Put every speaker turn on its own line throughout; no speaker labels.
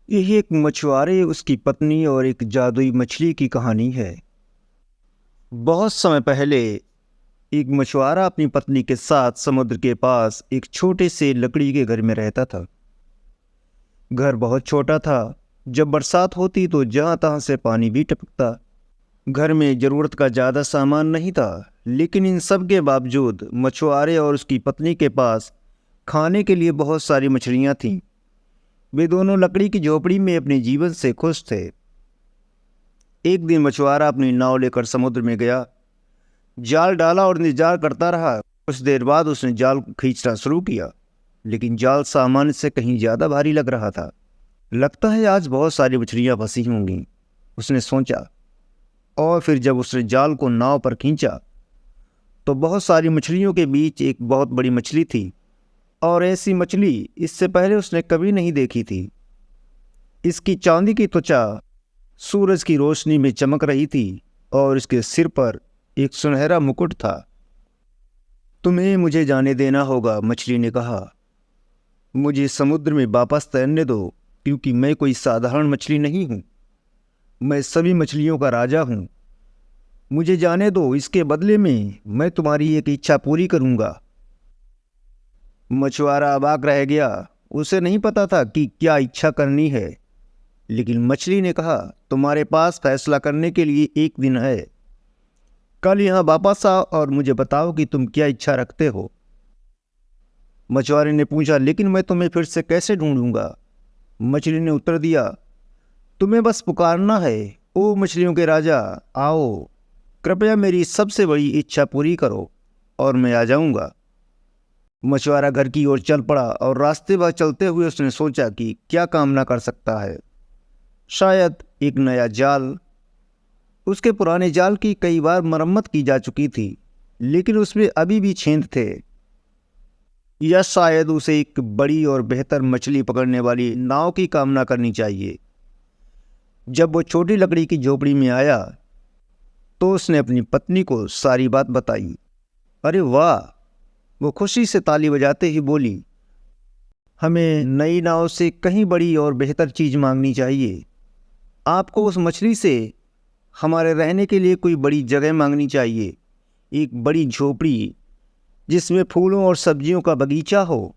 यही एक मछुआरे, उसकी पत्नी और एक जादुई मछली की कहानी है। बहुत समय पहले एक मछुआरा अपनी पत्नी के साथ समुद्र के पास एक छोटे से लकड़ी के घर में रहता था। घर बहुत छोटा था। जब बरसात होती तो जहां तहां से पानी भी टपकता। घर में जरूरत का ज्यादा सामान नहीं था, लेकिन इन सब के बावजूद मछुआरे और उसकी पत्नी के पास खाने के लिए बहुत सारी मछलियां थीं। वे दोनों लकड़ी की झोपड़ी में अपने जीवन से खुश थे। एक दिन मछुआरा अपनी नाव लेकर समुद्र में गया। जाल डाला और इंतजार करता रहा। कुछ देर बाद उसने जाल को खींचना शुरू किया, लेकिन जाल सामान्य से कहीं ज्यादा भारी लग रहा था। लगता है आज बहुत सारी मछलियां फंसी होंगी, उसने सोचा। और फिर जब उसने जाल को नाव पर खींचा तो बहुत सारी मछलियों के बीच एक बहुत बड़ी मछली थी, और ऐसी मछली इससे पहले उसने कभी नहीं देखी थी। इसकी चांदी की त्वचा सूरज की रोशनी में चमक रही थी और इसके सिर पर एक सुनहरा मुकुट था। तुम्हें मुझे जाने देना होगा, मछली ने कहा। मुझे समुद्र में वापस तैरने दो, क्योंकि मैं कोई साधारण मछली नहीं हूं। मैं सभी मछलियों का राजा हूं। मुझे जाने दो, इसके बदले में मैं तुम्हारी एक इच्छा पूरी करूंगा। मछुआरा अबाक रह गया। उसे नहीं पता था कि क्या इच्छा करनी है, लेकिन मछली ने कहा, तुम्हारे पास फैसला करने के लिए एक दिन है। कल यहाँ वापस आओ और मुझे बताओ कि तुम क्या इच्छा रखते हो। मछुआरे ने पूछा, लेकिन मैं तुम्हें फिर से कैसे ढूंढूंगा? मछली ने उत्तर दिया, तुम्हें बस पुकारना है। ओ मछलियों के राजा, आओ, कृपया मेरी सबसे बड़ी इच्छा पूरी करो और मैं आ जाऊंगा। मछुआरा घर की ओर चल पड़ा और रास्ते भर चलते हुए उसने सोचा कि क्या कामना कर सकता है। शायद एक नया जाल। उसके पुराने जाल की कई बार मरम्मत की जा चुकी थी, लेकिन उसमें अभी भी छेद थे। या शायद उसे एक बड़ी और बेहतर मछली पकड़ने वाली नाव की कामना करनी चाहिए। जब वो छोटी लकड़ी की झोपड़ी में आया तो उसने अपनी पत्नी को सारी बात बताई। अरे वाह, वो खुशी से ताली बजाते ही बोली, हमें नई नाव से कहीं बड़ी और बेहतर चीज मांगनी चाहिए। आपको उस मछली से हमारे रहने के लिए कोई बड़ी जगह मांगनी चाहिए। एक बड़ी झोपड़ी जिसमें फूलों और सब्जियों का बगीचा हो,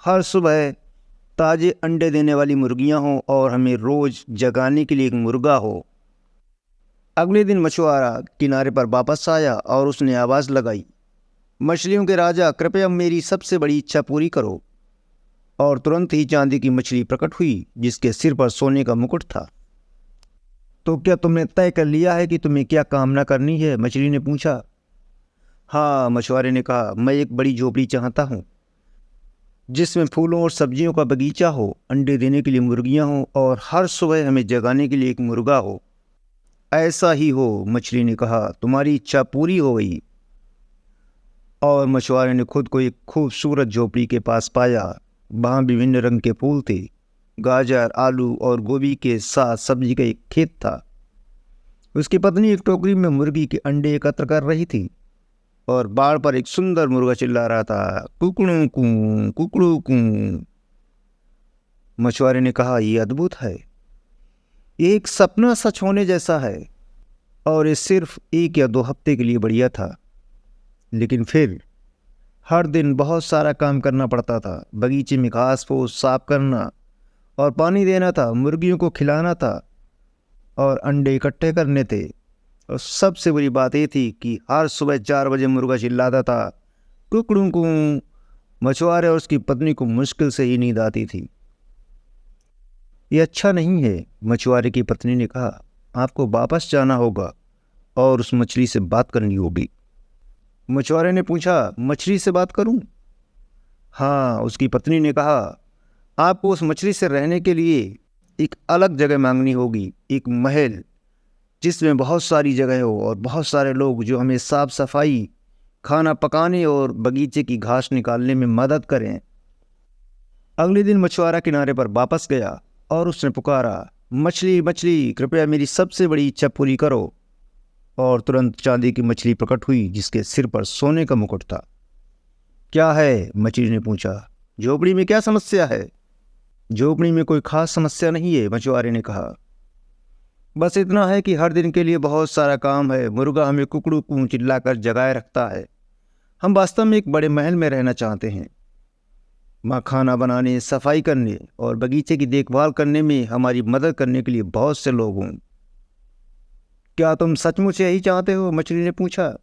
हर सुबह ताजे अंडे देने वाली मुर्गियां हों और हमें रोज जगाने के लिए एक मुर्गा हो। अगले दिन मछुआरा किनारे पर वापस आया और उसने आवाज़ लगाई, मछलियों के राजा, कृपया मेरी सबसे बड़ी इच्छा पूरी करो। और तुरंत ही चांदी की मछली प्रकट हुई, जिसके सिर पर सोने का मुकुट था। तो क्या तुमने तय कर लिया है कि तुम्हें क्या कामना करनी है? मछली ने पूछा। हाँ, मछुआरे ने कहा, मैं एक बड़ी झोपड़ी चाहता हूँ जिसमें फूलों और सब्जियों का बगीचा हो, अंडे देने के लिए मुर्गियां हों और हर सुबह हमें जगाने के लिए एक मुर्गा हो। ऐसा ही हो, मछली ने कहा, तुम्हारी इच्छा पूरी हो गई। और मछुआरे ने खुद को एक खूबसूरत झोपड़ी के पास पाया। वहाँ विभिन्न रंग के फूल थे। गाजर, आलू और गोभी के साथ सब्जी का एक खेत था। उसकी पत्नी एक टोकरी में मुर्गी के अंडे एकत्र कर रही थी और बाड़ पर एक सुंदर मुर्गा चिल्ला रहा था, कुकड़ू कू, कुकड़ू कू। मछुआरे ने कहा, यह अद्भुत है। ये एक सपना सच होने जैसा है। और ये सिर्फ 1 या 2 हफ्ते के लिए बढ़िया था, लेकिन फिर हर दिन बहुत सारा काम करना पड़ता था। बगीचे में घास फूस साफ करना और पानी देना था, मुर्गियों को खिलाना था और अंडे इकट्ठे करने थे। और सबसे बड़ी बात यह थी कि हर सुबह 4 बजे मुर्गा चिल्लाता था, कुकड़ू कू। मछुआरे और उसकी पत्नी को मुश्किल से ही नींद आती थी। ये अच्छा नहीं है, मछुआरे की पत्नी ने कहा, आपको वापस जाना होगा और उस मछली से बात करनी होगी। मछुआरे ने पूछा, मछली से बात करूं? हाँ, उसकी पत्नी ने कहा, आपको उस मछली से रहने के लिए एक अलग जगह मांगनी होगी, एक महल जिसमें बहुत सारी जगह हो और बहुत सारे लोग जो हमें साफ सफाई, खाना पकाने और बगीचे की घास निकालने में मदद करें। अगले दिन मछुआरा किनारे पर वापस गया और उसने पुकारा, मछली मछली, कृपया मेरी सबसे बड़ी इच्छा पूरी करो। और तुरंत चांदी की मछली प्रकट हुई, जिसके सिर पर सोने का मुकुट था। क्या है? मछली ने पूछा, झोपड़ी में क्या समस्या है? झोपड़ी में कोई खास समस्या नहीं है, मछुआरे ने कहा। बस इतना है कि हर दिन के लिए बहुत सारा काम है। मुर्गा हमें कुकड़ू कू चिल्लाकर जगाए रखता है। हम वास्तव में एक बड़े महल में रहना चाहते हैं। माँ खाना बनाने, सफाई करने और बगीचे की देखभाल करने में हमारी मदद करने के लिए बहुत से लोग हों। क्या तुम सचमुच यही चाहते हो? मछली ने पूछा।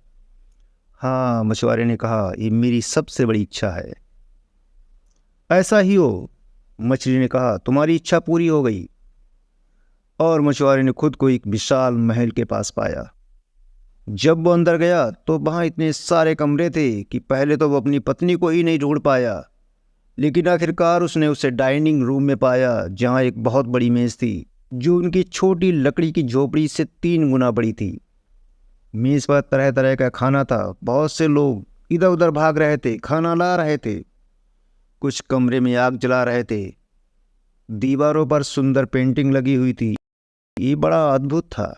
हाँ, मछुआरे ने कहा, ये मेरी सबसे बड़ी इच्छा है। ऐसा ही हो, मछली ने कहा, तुम्हारी इच्छा पूरी हो गई। और मछुआरे ने खुद को एक विशाल महल के पास पाया। जब वो अंदर गया तो वहां इतने सारे कमरे थे कि पहले तो वो अपनी पत्नी को ही नहीं ढूंढ पाया, लेकिन आखिरकार उसने उसे डाइनिंग रूम में पाया, जहां एक बहुत बड़ी मेज थी जो उनकी छोटी लकड़ी की झोपड़ी से 3 गुना बड़ी थी। मेज पर तरह तरह का खाना था। बहुत से लोग इधर उधर भाग रहे थे, खाना ला रहे थे। कुछ कमरे में आग जला रहे थे। दीवारों पर सुंदर पेंटिंग लगी हुई थी। ये बड़ा अद्भुत था।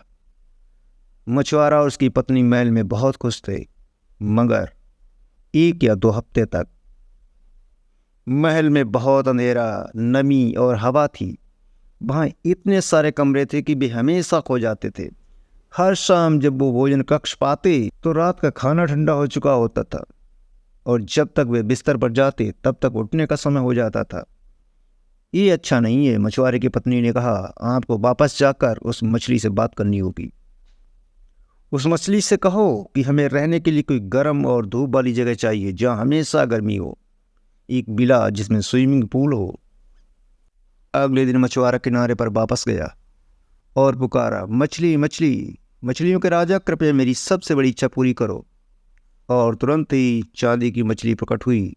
मछुआरा और उसकी पत्नी महल में बहुत खुश थे, मगर 1 या 2 हफ्ते तक। महल में बहुत अंधेरा, नमी और हवा थी। वहाँ इतने सारे कमरे थे कि वे हमेशा खो जाते थे। हर शाम जब वो भोजन कक्ष पाते तो रात का खाना ठंडा हो चुका होता था, और जब तक वे बिस्तर पर जाते तब तक उठने का समय हो जाता था। ये अच्छा नहीं है, मछुआरे की पत्नी ने कहा। आपको वापस जाकर उस मछली से बात करनी होगी। उस मछली से कहो कि हमें रहने के लिए कोई गर्म और धूप वाली जगह चाहिए, जहाँ हमेशा गर्मी हो। एक विला जिसमें स्विमिंग पूल हो। अगले दिन मछुआरा किनारे पर वापस गया और पुकारा, मछली मछली, मछलियों के राजा, कृपया मेरी सबसे बड़ी इच्छा पूरी करो। और तुरंत ही चांदी की मछली प्रकट हुई,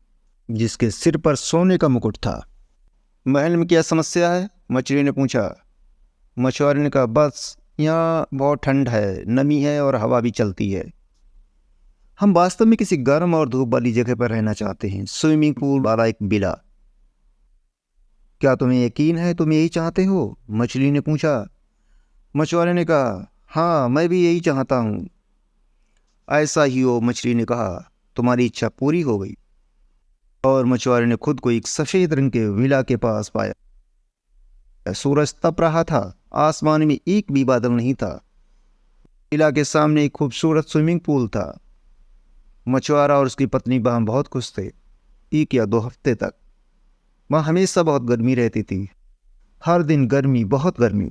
जिसके सिर पर सोने का मुकुट था। महल में क्या समस्या है? मछली ने पूछा। मछुआरे ने कहा, बस यहाँ बहुत ठंड है, नमी है और हवा भी चलती है। हम वास्तव में किसी गर्म और धूप वाली जगह पर रहना चाहते हैं, स्विमिंग पूल वाला एक विला। क्या तुम्हें यकीन है तुम यही चाहते हो? मछली ने पूछा। मछुआरे ने कहा, हाँ, मैं भी यही चाहता हूँ। ऐसा ही हो, मछली ने कहा, तुम्हारी इच्छा पूरी हो गई। और मछुआरे ने खुद को एक सफेद रंग के विला के पास पाया। सूरज तप रहा था। आसमान में एक भी बादल नहीं था। विला के सामने एक खूबसूरत स्विमिंग पूल था। मछुआरा और उसकी पत्नी वहां बहुत खुश थे। 1 या 2 हफ्ते तक वहां हमेशा बहुत गर्मी रहती थी। हर दिन गर्मी, बहुत गर्मी।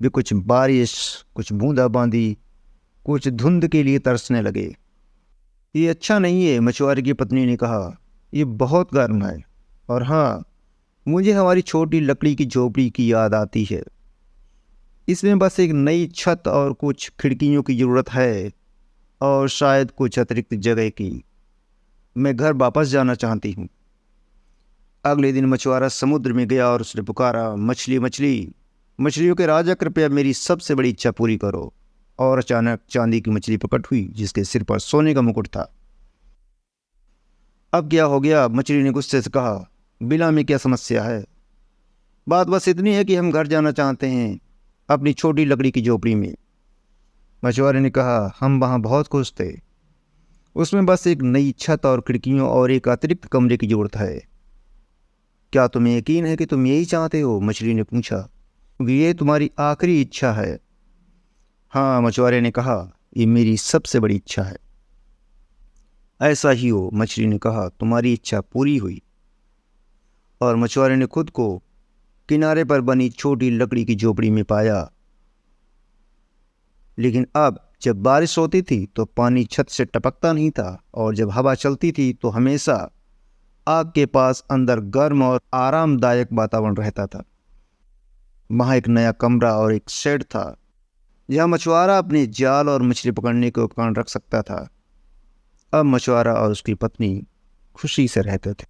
वे कुछ बारिश, कुछ बूंदाबांदी, कुछ धुंध के लिए तरसने लगे। ये अच्छा नहीं है, मछुआरे की पत्नी ने कहा। ये बहुत गर्म है। और हाँ, मुझे हमारी छोटी लकड़ी की झोपड़ी की याद आती है। इसमें बस एक नई छत और कुछ खिड़कियों की ज़रूरत है, और शायद कुछ अतिरिक्त जगह की। मैं घर वापस जाना चाहती हूँ। अगले दिन मछुआरा समुद्र में गया और उसने पुकारा, मछली मछली, मछलियों के राजा, कृपया मेरी सबसे बड़ी इच्छा पूरी करो। और अचानक चांदी की मछली प्रकट हुई, जिसके सिर पर सोने का मुकुट था। अब क्या हो गया? मछली ने गुस्से से कहा। बिला में क्या समस्या है? बात बस इतनी है कि हम घर जाना चाहते हैं, अपनी छोटी लकड़ी की झोपड़ी में। मछुआरे ने कहा, हम वहाँ बहुत खुश थे। उसमें बस एक नई छत और खिड़कियों और एक अतिरिक्त कमरे की जरूरत है। क्या तुम्हें यकीन है कि तुम यही चाहते हो? मछली ने पूछा। ये तुम्हारी आखिरी इच्छा है? हाँ, मछुआरे ने कहा, ये मेरी सबसे बड़ी इच्छा है। ऐसा ही हो, मछली ने कहा, तुम्हारी इच्छा पूरी हुई। और मछुआरे ने खुद को किनारे पर बनी छोटी लकड़ी की झोपड़ी में पाया। लेकिन अब जब बारिश होती थी तो पानी छत से टपकता नहीं था, और जब हवा चलती थी तो हमेशा आग के पास अंदर गर्म और आरामदायक वातावरण रहता था। वहाँ एक नया कमरा और एक शेड था, जहाँ मछुआरा अपने जाल और मछली पकड़ने के उपकरण रख सकता था। अब मछुआरा और उसकी पत्नी खुशी से रहते थे।